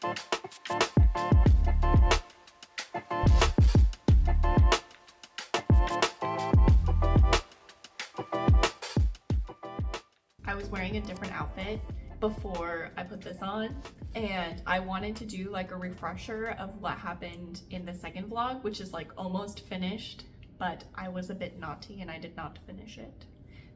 I was wearing a different outfit before I put this on, and I wanted to do like a refresher of what happened in the second vlog, which is like almost finished, but I was a bit naughty and I did not finish it.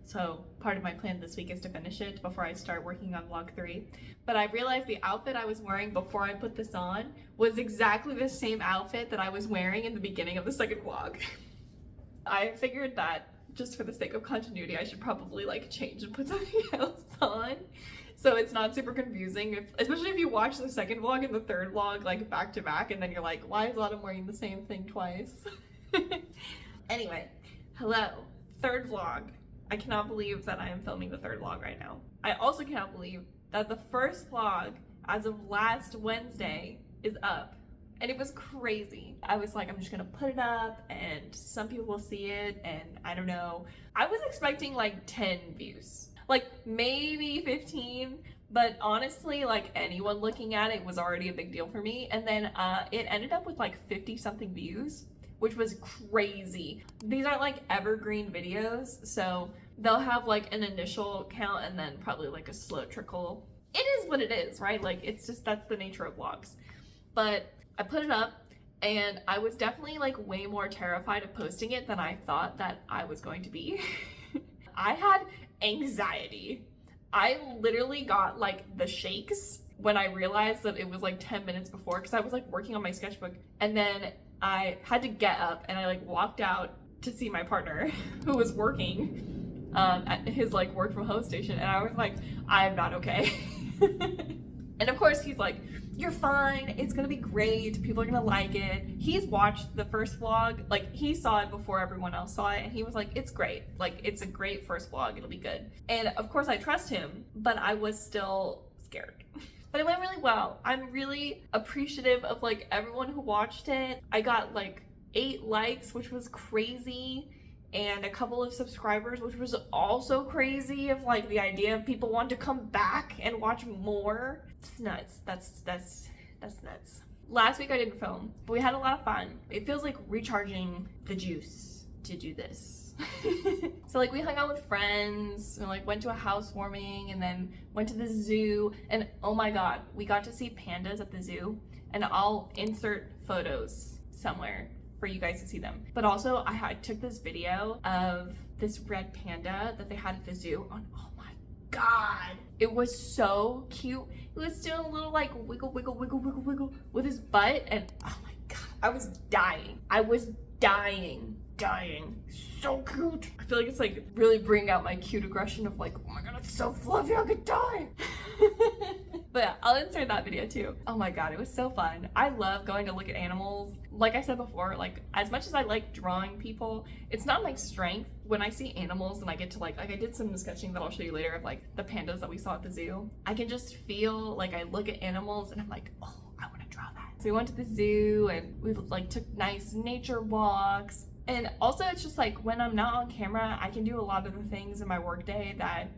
So part of my plan this week is to finish it before I start working on vlog 3. But I realized the outfit I was wearing before I put this on was exactly the same outfit that I was wearing in the beginning of the second vlog. I figured that just for the sake of continuity, I should probably like change and put something else on, so it's not super confusing, especially if you watch the second vlog and the third vlog like back to back, and then you're like, why is Autumn wearing the same thing twice? Anyway, hello, third vlog. I cannot believe that I am filming the third vlog right now. I also cannot believe that the first vlog as of last Wednesday is up. And it was crazy. I was like, I'm just gonna put it up and some people will see it, and I don't know. I was expecting like 10 views, like maybe 15, but honestly, like anyone looking at it was already a big deal for me. And then it ended up with like 50 something views, which was crazy. These aren't like evergreen videos, so they'll have like an initial count and then probably like a slow trickle. It is what it is, right? Like it's just, that's the nature of vlogs. But I put it up, and I was definitely like way more terrified of posting it than I thought that I was going to be. I had anxiety. I literally got like the shakes when I realized that it was like 10 minutes before, because I was like working on my sketchbook, and then I had to get up and I like walked out to see my partner who was working at his like work from home station, and I was like, I'm not okay. And of course he's like, you're fine, it's gonna be great, people are gonna like it. He's watched the first vlog, like he saw it before everyone else saw it, and he was like, it's great, like it's a great first vlog, it'll be good. And of course I trust him, but I was still scared. But it went really well. I'm really appreciative of like everyone who watched it. I got like 8 likes, which was crazy, and a couple of subscribers, which was also crazy, of like the idea of people want to come back and watch more. It's nuts. That's nuts. Last week I didn't film, but we had a lot of fun. It feels like recharging the juice to do this. So like we hung out with friends and like went to a housewarming and then went to the zoo, and oh my god, we got to see pandas at the zoo, and I'll insert photos somewhere for you guys to see them. But also I took this video of this red panda that they had at the zoo on, oh my god, it was so cute. It was doing a little like wiggle wiggle wiggle wiggle wiggle with his butt, and oh my god, I was dying. So cute. I feel like it's like really bringing out my cute aggression of like, oh my god, it's so fluffy, I could die. But yeah, I'll insert that video too. Oh my god, it was so fun. I love going to look at animals. Like I said before, like as much as I like drawing people, it's not my strength. When I see animals and I get to like I did some sketching that I'll show you later of like the pandas that we saw at the zoo. I can just feel like I look at animals and I'm like, oh, I want to draw that. So we went to the zoo and we like took nice nature walks. And also it's just like when I'm not on camera, I can do a lot of the things in my workday that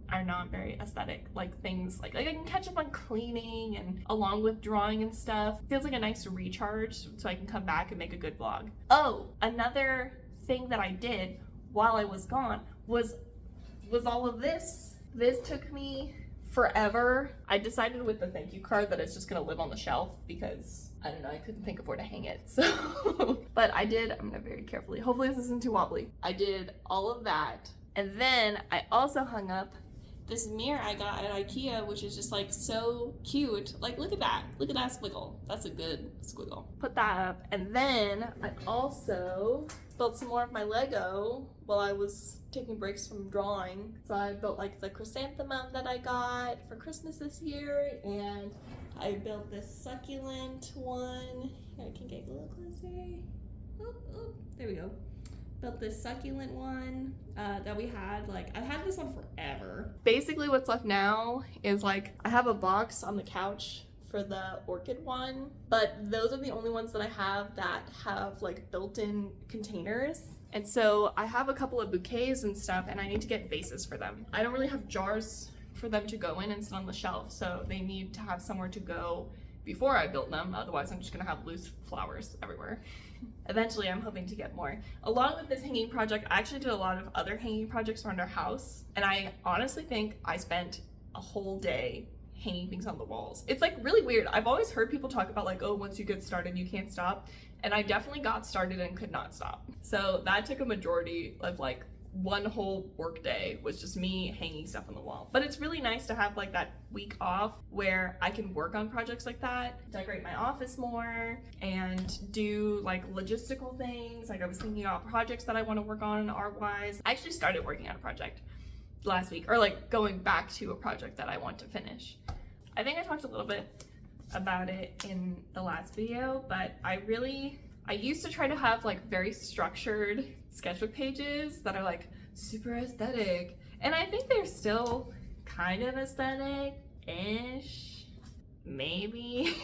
are not very aesthetic, like things like I can catch up on cleaning and along with drawing and stuff. It feels like a nice recharge, so I can come back and make a good vlog. Oh, another thing that I did while I was gone was all of this. This took me forever. I decided with the thank you card that it's just gonna live on the shelf because I don't know, I couldn't think of where to hang it. So but I'm gonna very carefully, hopefully this isn't too wobbly. I did all of that, and then I also hung up this mirror I got at IKEA, which is just like so cute. Like look at that squiggle. That's a good squiggle. Put that up, and then I also built some more of my Lego while I was taking breaks from drawing. So I built like the chrysanthemum that I got for Christmas this year, and I built this succulent one. Here, I can get a little closer. Oh, there we go. Built this succulent one that we had, like I've had this one forever. Basically what's left now is like I have a box on the couch for the orchid one, but those are the only ones that I have that have like built-in containers. And so I have a couple of bouquets and stuff, and I need to get vases for them. I don't really have jars for them to go in and sit on the shelf, so they need to have somewhere to go before I built them, otherwise I'm just gonna have loose flowers everywhere. Eventually I'm hoping to get more. Along with this hanging project, I actually did a lot of other hanging projects around our house, and I honestly think I spent a whole day hanging things on the walls. It's like really weird. I've always heard people talk about like, oh, once you get started, you can't stop. And I definitely got started and could not stop. So that took a majority of like one whole work day was just me hanging stuff on the wall. But it's really nice to have like that week off where I can work on projects like that, decorate my office more, and do like logistical things. Like I was thinking about projects that I want to work on art-wise. I actually started working on a project last week, or like going back to a project that I want to finish. I think I talked a little bit about it in the last video, but I used to try to have like very structured sketchbook pages that are like super aesthetic, and I think they're still kind of aesthetic-ish, maybe.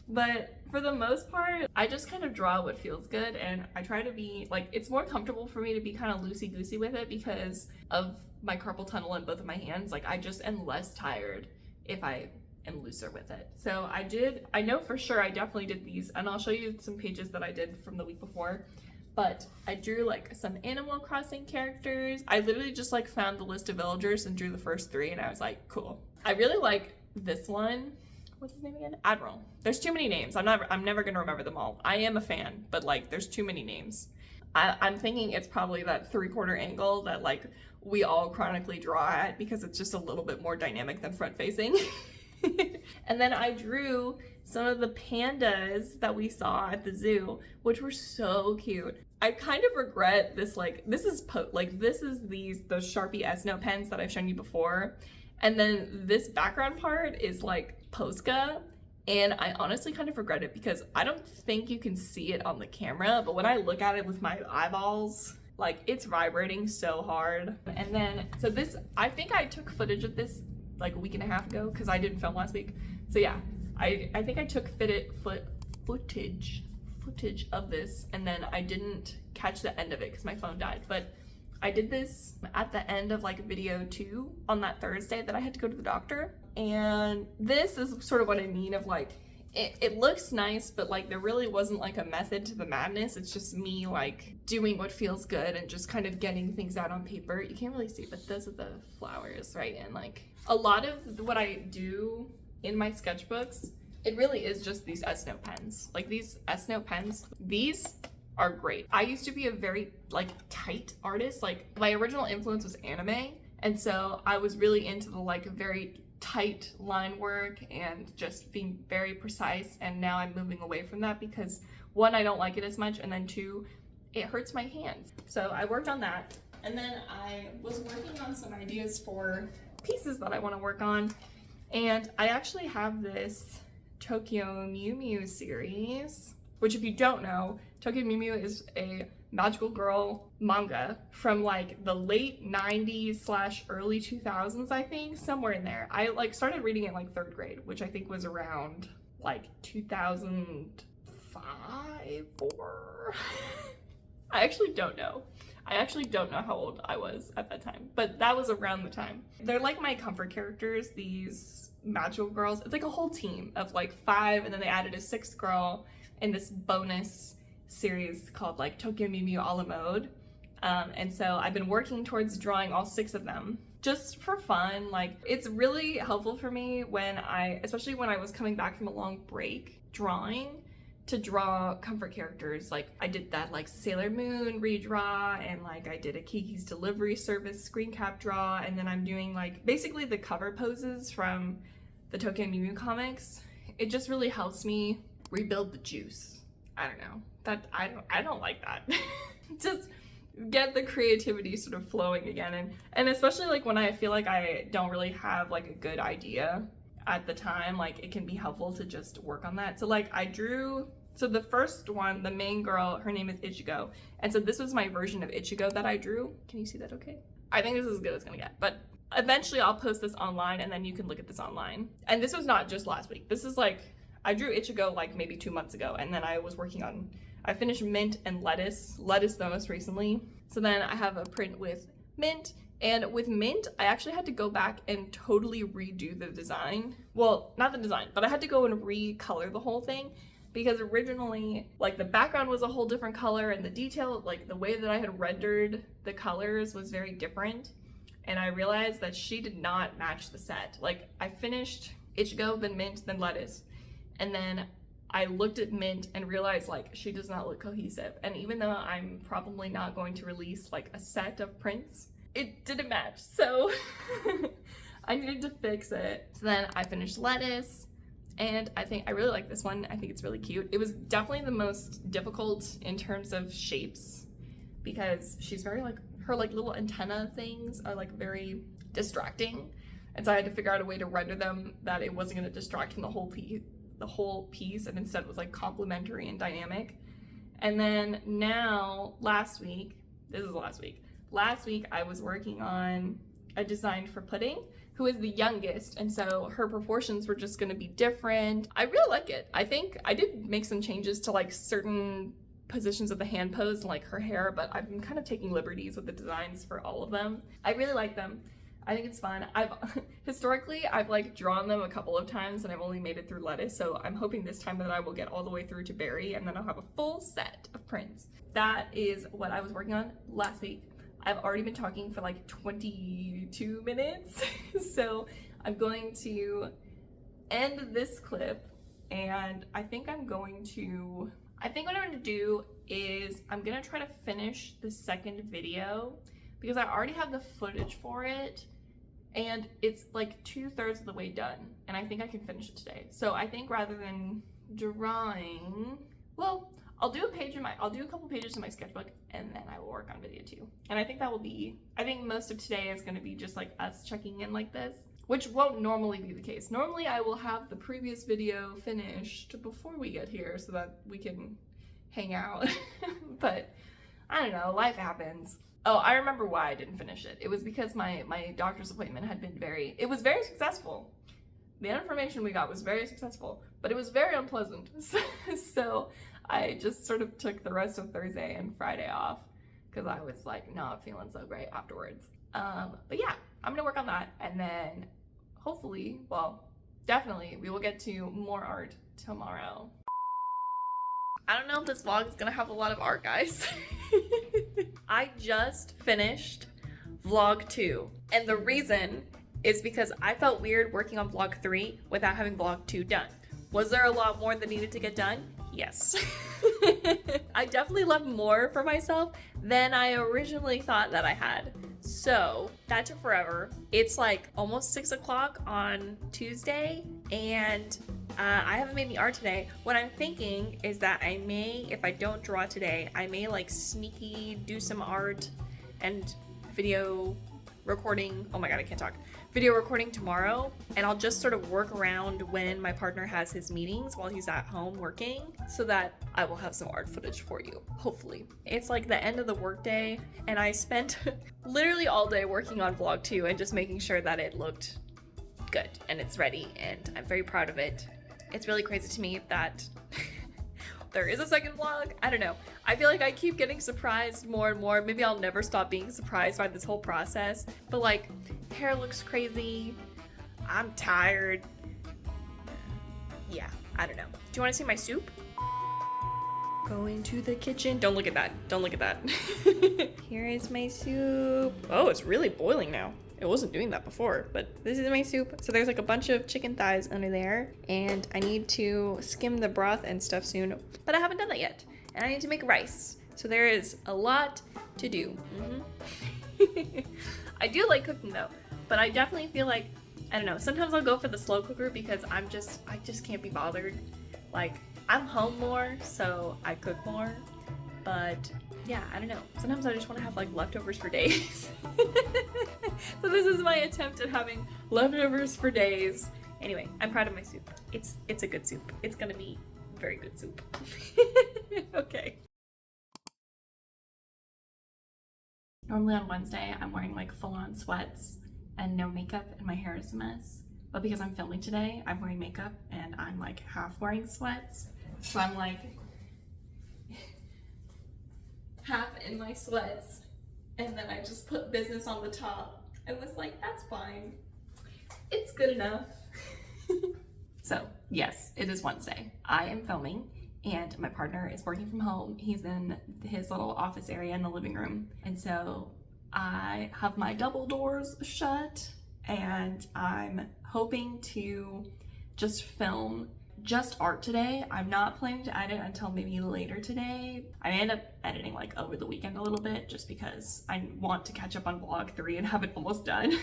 But for the most part, I just kind of draw what feels good, and I try to be like, it's more comfortable for me to be kind of loosey-goosey with it because of my carpal tunnel in both of my hands. Like I just am less tired if I am looser with it. So I know for sure I definitely did these, and I'll show you some pages that I did from the week before. But I drew like some Animal Crossing characters. I literally just like found the list of villagers and drew the first 3, and I was like, cool. I really like this one. What's his name again? Admiral. There's too many names. I'm never gonna remember them all. I am a fan, but like there's too many names. I'm thinking it's probably that 3/4 angle that like we all chronically draw at because it's just a little bit more dynamic than front facing. And then I drew some of the pandas that we saw at the zoo, which were so cute. I kind of regret this, like, this is those Sharpie S-Note pens that I've shown you before. And then this background part is like Posca, and I honestly kind of regret it because I don't think you can see it on the camera, but when I look at it with my eyeballs, like it's vibrating so hard. And then, so this, I think I took footage of this like a week and a half ago because I didn't film last week. So yeah, I think I took footage of this, and then I didn't catch the end of it because my phone died. But I did this at the end of like video 2 on that Thursday that I had to go to the doctor. And this is sort of what I mean of like, it looks nice, but like there really wasn't like a method to the madness. It's just me like doing what feels good and just kind of getting things out on paper. You can't really see, but those are the flowers, right? And like a lot of what I do in my sketchbooks, it really is just these S-Note pens. Like these S-Note pens, these are great. I used to be a very like tight artist. Like my original influence was anime, and so I was really into the like very tight line work and just being very precise, and now I'm moving away from that because 1, I don't like it as much, and then 2, it hurts my hands. So I worked on that, and then I was working on some ideas for pieces that I want to work on, and I actually have this Tokyo Mew Mew series, which if you don't know, Tokyo Mew Mew is a magical girl manga from like the late 90s / early 2000s, I think, somewhere in there. I like started reading it like 3rd grade, which I think was around like 2005 or I actually don't know how old I was at that time, but that was around the time. They're like my comfort characters, these magical girls. It's like a whole team of like 5, and then they added a 6th girl in this bonus series called like Tokyo Mew Mew a la mode. And so I've been working towards drawing all 6 of them just for fun. Like it's really helpful for me when especially when I was coming back from a long break drawing, to draw comfort characters. Like I did that like Sailor Moon redraw, and like I did a Kiki's Delivery Service screen cap draw, and then I'm doing like basically the cover poses from the Tokyo Mew Mew comics. It just really helps me rebuild the juice. I don't know. I don't like that. Just get the creativity sort of flowing again, and especially like when I feel like I don't really have like a good idea at the time, like it can be helpful to just work on that. So like I drew, so the first one, the main girl, her name is Ichigo, and so this was my version of Ichigo that I drew. Can you see that okay? I think this is as good as it's gonna get, but eventually I'll post this online and then you can look at this online. And this was not just last week. This is like, I drew Ichigo like maybe 2 months ago, and then I finished Mint and Lettuce the most recently. So then I have a print with Mint And with mint, I actually had to go back and totally redo the design. Well, not the design, but I had to go and recolor the whole thing because originally, like, the background was a whole different color and the detail, like the way that I had rendered the colors was very different. And I realized that she did not match the set. Like, I finished Ichigo, then mint, then lettuce. And then I looked at mint and realized, like, she does not look cohesive. And even though I'm probably not going to release like a set of prints, it didn't match. So I needed to fix it. So then I finished lettuce, and I really like this one. I think it's really cute. It was definitely the most difficult in terms of shapes because she's very like, her like little antenna things are like very distracting. And so I had to figure out a way to render them that it wasn't going to distract from the whole piece, and instead was like complementary and dynamic. And then now last week I was working on a design for Pudding, who is the youngest, and so her proportions were just going to be different. I really like it. I think I did make some changes to like certain positions of the hand pose and like her hair, but I've been kind of taking liberties with the designs for all of them. I really like them. I think it's fun. Historically, I've like drawn them a couple of times and I've only made it through lettuce, so I'm hoping this time that I will get all the way through to berry and then I'll have a full set of prints. That is what I was working on last week. I've already been talking for like 22 minutes, so I'm going to end this clip, and I think what I'm going to do is I'm gonna try to finish the second video because I already have the footage for it and it's like 2/3 of the way done, and I think I can finish it today. So I think rather than drawing, well, I'll do a couple pages in my sketchbook and then I will work on video 2. And I think most of today is going to be just like us checking in like this, which won't normally be the case. Normally I will have the previous video finished before we get here so that we can hang out. But I don't know, life happens. Oh, I remember why I didn't finish it. It was because my doctor's appointment had been very successful. The information we got was very successful, but it was very unpleasant. So I just sort of took the rest of Thursday and Friday off because I was like not feeling so great afterwards. But yeah, I'm gonna work on that, and then hopefully, well, definitely we will get to more art tomorrow. I don't know if this vlog is gonna have a lot of art, guys. I just finished vlog 2, and the reason is because I felt weird working on vlog 3 without having vlog 2 done. Was there a lot more that needed to get done? Yes. I definitely left more for myself than I originally thought that I had. So that took forever. It's like almost 6 o'clock on Tuesday, and I haven't made any art today. What I'm thinking is that I may, if I don't draw today, I may like sneaky do some art and video recording. Oh my god, I can't talk. Video recording tomorrow, and I'll just sort of work around when my partner has his meetings while he's at home working so that I will have some art footage for you, hopefully. It's like the end of the workday, and I spent literally all day working on vlog 2 and just making sure that it looked good and it's ready, and I'm very proud of it. It's really crazy to me that there is a second vlog. I don't know. I feel like I keep getting surprised more and more. Maybe I'll never stop being surprised by this whole process. But like, hair looks crazy. I'm tired. Yeah, I don't know. Do you want to see my soup? Going to the kitchen. Don't look at that. Don't look at that. Here is my soup. Oh, it's really boiling now. It wasn't doing that before, but this is my soup. So there's like a bunch of chicken thighs under there, and I need to skim the broth and stuff soon, but I haven't done that yet. And I need to make rice. So there is a lot to do. I do like cooking though, but I definitely feel like, I don't know, sometimes I'll go for the slow cooker because I just can't be bothered. Like, I'm home more, so I cook more, but yeah, I don't know. Sometimes I just want to have like leftovers for days. So this is my attempt at having leftovers for days. Anyway, I'm proud of my soup. It's a good soup. It's gonna be very good soup. Okay. Normally on Wednesday, I'm wearing like full-on sweats and no makeup, and my hair is a mess. But because I'm filming today, I'm wearing makeup and I'm like half wearing sweats. So I'm like half in my sweats And then I just put business on the top and was like, that's fine. It's good enough. So yes, it is Wednesday. I am filming and my partner is working from home. He's in his little office area in the living room. And so I have my double doors shut and I'm hoping to just film just art today. I'm not planning to edit until maybe later today. I may end up editing like over the weekend a little bit just because I want to catch up on vlog 3 and have it almost done.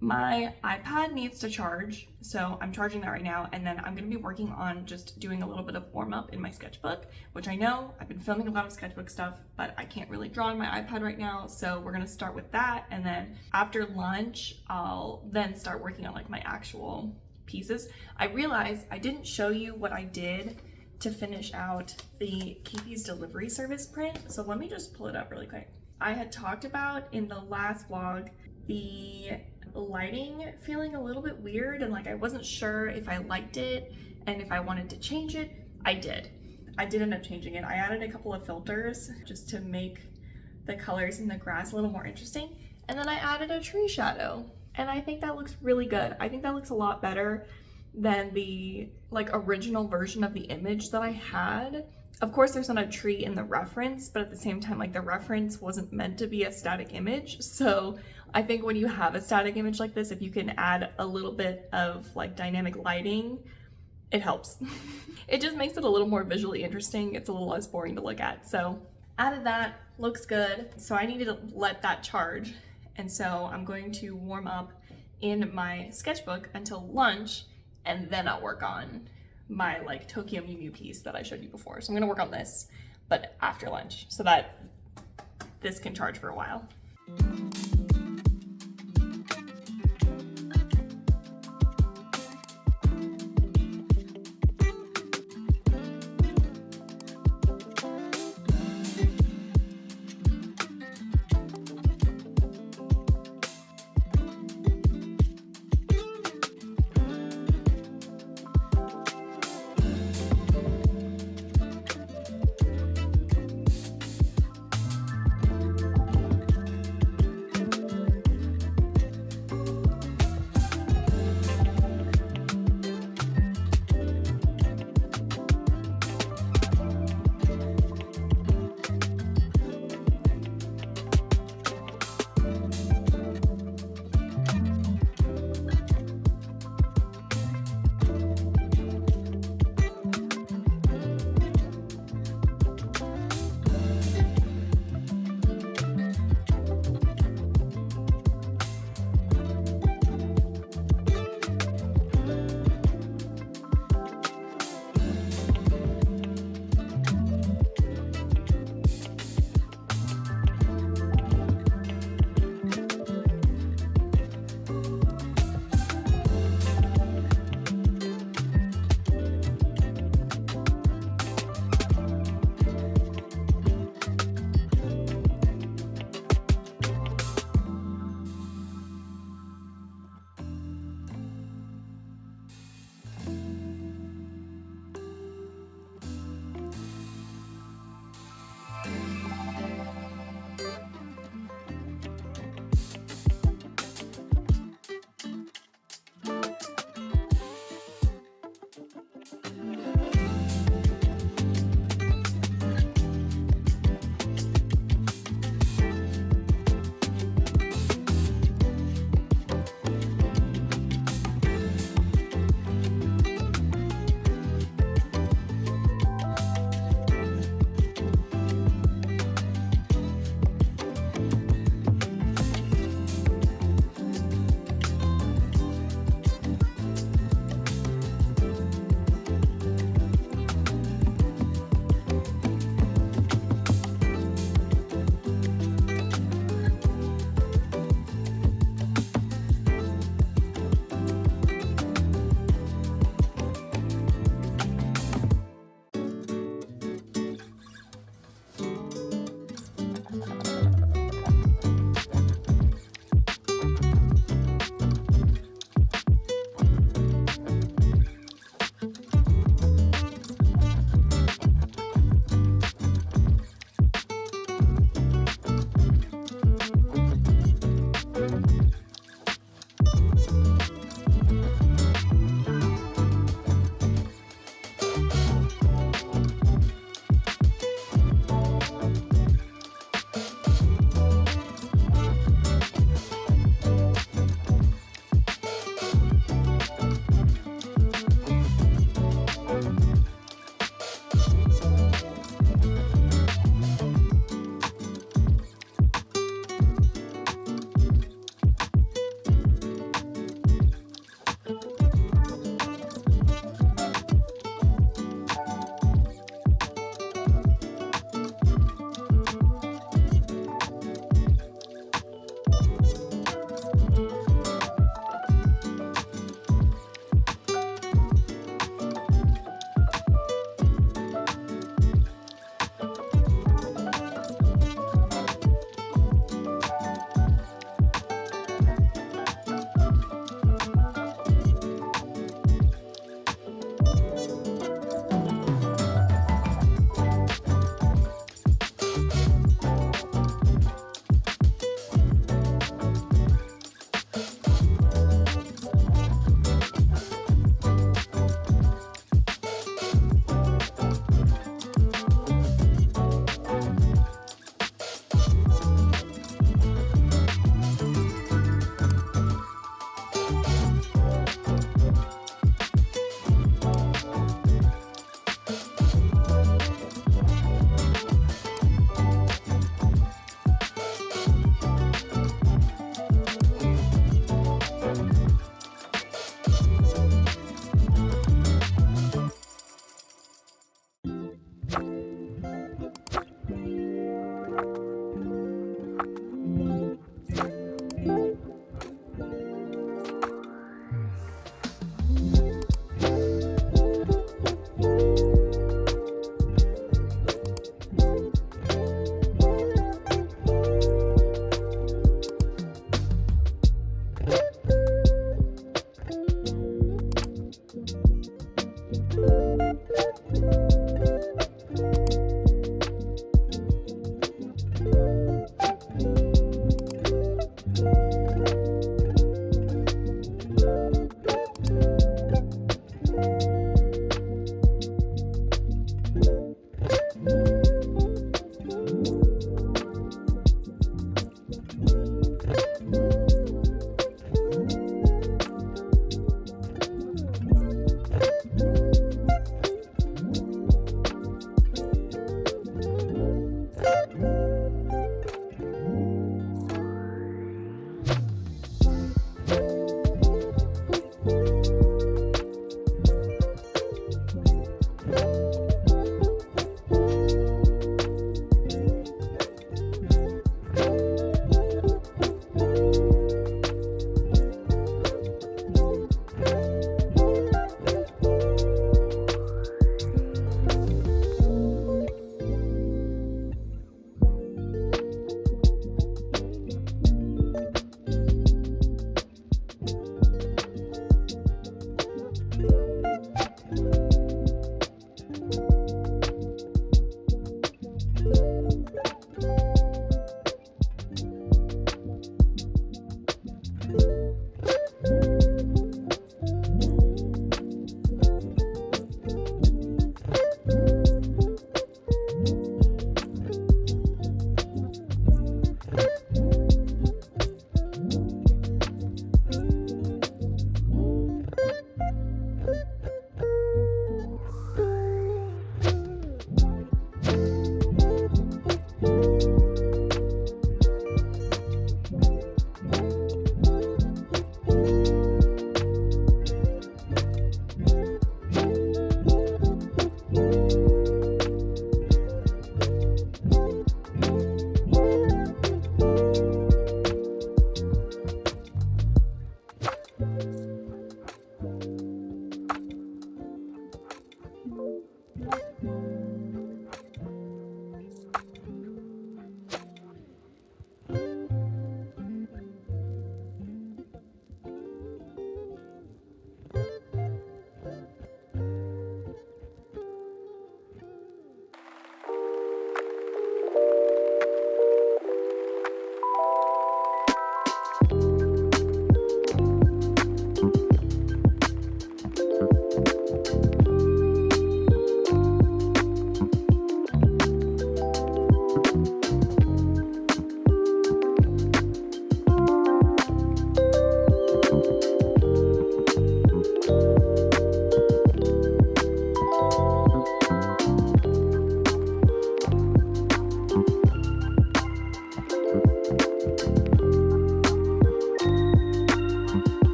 My iPad needs to charge, so I'm charging that right now, and then I'm gonna be working on just doing a little bit of warm up in my sketchbook, which I know I've been filming a lot of sketchbook stuff, but I can't really draw on my iPad right now, so we're gonna start with that, and then after lunch, I'll then start working on like my actual pieces. I realized I didn't show you what I did to finish out the Keepy's delivery service print, so let me just pull it up really quick. I had talked about in the last vlog the lighting feeling a little bit weird and like I wasn't sure if I liked it and if I wanted to change it. I did end up changing it. I added a couple of filters just to make the colors in the grass a little more interesting, and then I added a tree shadow. And I think that looks really good. I think that looks a lot better than the like original version of the image that I had. Of course, there's not a tree in the reference, but at the same time, like the reference wasn't meant to be a static image. So I think when you have a static image like this, if you can add a little bit of like dynamic lighting, it helps. It just makes it a little more visually interesting. It's a little less boring to look at. So added that, looks good. So I needed to let that charge. And so I'm going to warm up in my sketchbook until lunch, and then I'll work on my like Tokyo Mew Mew piece that I showed you before. So I'm gonna work on this, but after lunch, so that this can charge for a while.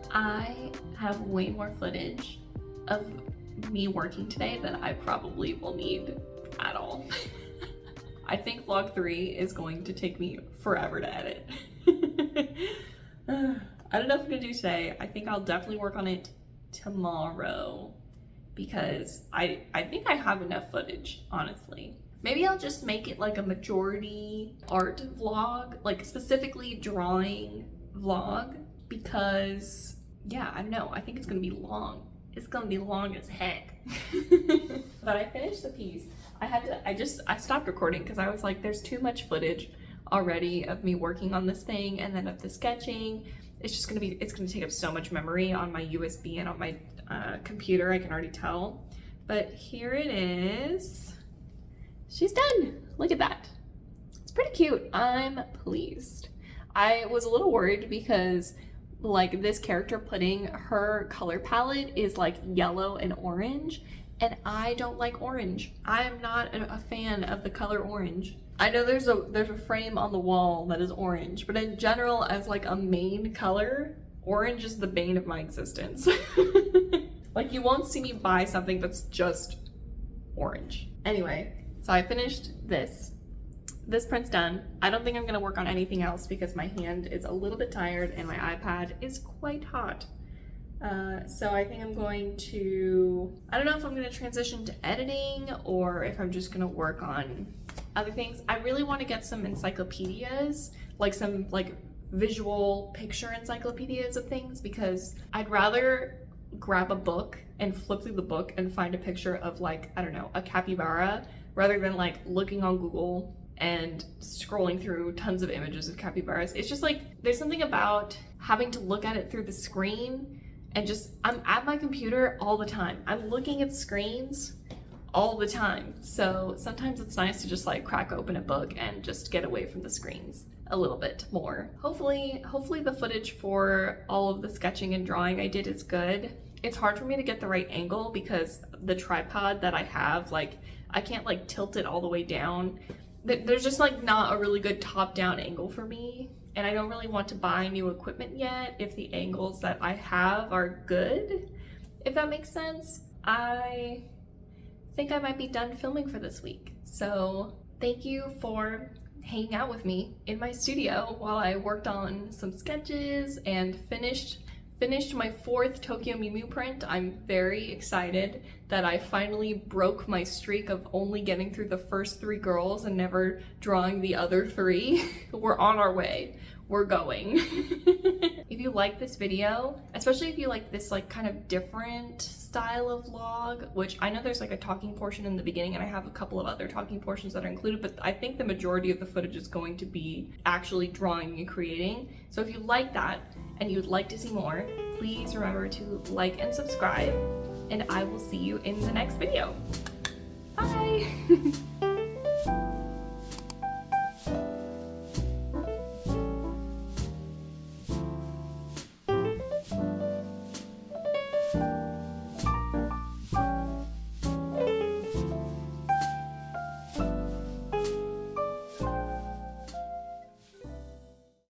I have way more footage of me working today than I probably will need at all. I think vlog 3 is going to take me forever to edit. I don't know if I'm gonna do today. I think I'll definitely work on it tomorrow because I think I have enough footage, honestly. Maybe I'll just make it like a majority art vlog, like specifically drawing vlog, because yeah, I don't know, I think it's gonna be long. It's gonna be long as heck. But I finished the piece. I stopped recording because I was like, there's too much footage already of me working on this thing and then of the sketching. It's gonna take up so much memory on my USB and on my computer, I can already tell. But here it is. She's done. Look at that. It's pretty cute. I'm pleased. I was a little worried because like this character pudding, her color palette is like yellow and orange, and I don't like orange. I am not a fan of the color orange. I know there's a frame on the wall that is orange, but in general, as like a main color, orange is the bane of my existence. Like you won't see me buy something that's just orange. Anyway, so I finished this. This print's done. I don't think I'm gonna work on anything else because my hand is a little bit tired and my iPad is quite hot. So I think I'm going to, I don't know if I'm gonna transition to editing or if I'm just gonna work on other things. I really want to get some encyclopedias, like some like visual picture encyclopedias of things, because I'd rather grab a book and flip through the book and find a picture of like, I don't know, a capybara, rather than like looking on Google and scrolling through tons of images of capybaras. It's just like, there's something about having to look at it through the screen and just, I'm at my computer all the time. I'm looking at screens all the time. So sometimes it's nice to just like crack open a book and just get away from the screens a little bit more. Hopefully the footage for all of the sketching and drawing I did is good. It's hard for me to get the right angle because the tripod that I have, like, I can't like tilt it all the way down. There's just like not a really good top-down angle for me. and I don't really want to buy new equipment yet if the angles that I have are good, if that makes sense. I think I might be done filming for this week. So thank you for hanging out with me in my studio while I worked on some sketches and finished my 4th Tokyo Mew Mew print. I'm very excited that I finally broke my streak of only getting through the first 3 girls and never drawing the other 3. We're on our way. We're going. If you like this video, especially if you like this like kind of different style of vlog, which I know there's like a talking portion in the beginning and I have a couple of other talking portions that are included, but I think the majority of the footage is going to be actually drawing and creating. So if you like that and you'd like to see more, please remember to like and subscribe, and I will see you in the next video. Bye!